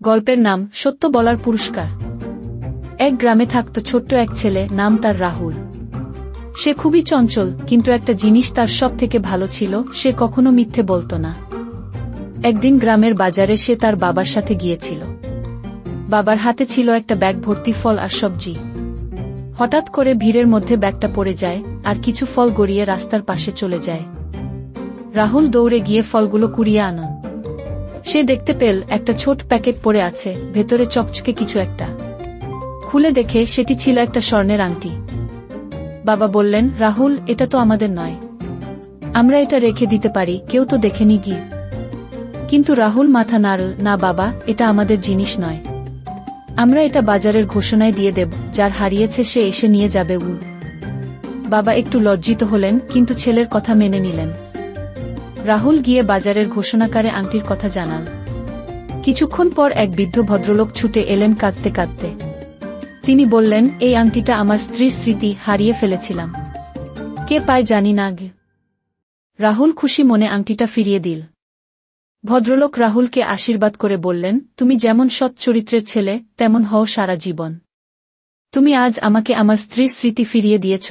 গল্পের নাম সত্য বলার পুরস্কার। এক গ্রামে থাকত ছোট্ট এক ছেলে, নাম তার রাহুল। সে খুবই চঞ্চল, কিন্তু একটা জিনিস তার সব থেকে ভালো ছিল, সে কখনো মিথ্যে বলত না। একদিন গ্রামের বাজারে সে তার বাবার সাথে গিয়েছিল। বাবার হাতে ছিল একটা ব্যাগ ভর্তি ফল আর সবজি। হঠাৎ করে ভিড়ের মধ্যে ব্যাগটা পড়ে যায়, আর কিছু ফল গড়িয়ে রাস্তার পাশে চলে যায়। রাহুল দৌড়ে গিয়ে ফলগুলো কুড়িয়ে আনে। সে দেখতে পেল একটা ছোট প্যাকেট পড়ে আছে, ভেতরে চকচকে কিছু একটা। খুলে দেখে সেটি ছিল একটা স্বর্ণের আংটি। বাবা বললেন, রাহুল, এটা তো আমাদের নয়, আমরা এটা রেখে দিতে পারি, কেউ তো দেখেনি গি। কিন্তু রাহুল মাথা নাড়ল, না বাবা, এটা আমাদের জিনিস নয়, আমরা এটা বাজারের ঘোষণায় দিয়ে দেব, যার হারিয়েছে সে এসে নিয়ে যাবে। বাবা একটু লজ্জিত হলেন, কিন্তু ছেলের কথা মেনে নিলেন। রাহুল গিয়ে বাজারের ঘোষণাকারে আংটির কথা জানাল। কিছুক্ষণ পর এক বৃদ্ধ ভদ্রলোক ছুটে এলেন কাঁদতে কাঁদতে। তিনি বললেন, এই আংটিটা আমার স্ত্রীর স্মৃতি, হারিয়ে ফেলেছিলাম, কে পায় জানি না। রাহুল খুশি মনে আংটিটা ফিরিয়ে দিল। ভদ্রলোক রাহুলকে আশীর্বাদ করে বললেন, তুমি যেমন সৎ চরিত্রের ছেলে, তেমন হও সারা জীবন। তুমি আজ আমাকে আমার স্ত্রীর স্মৃতি ফিরিয়ে দিয়েছ।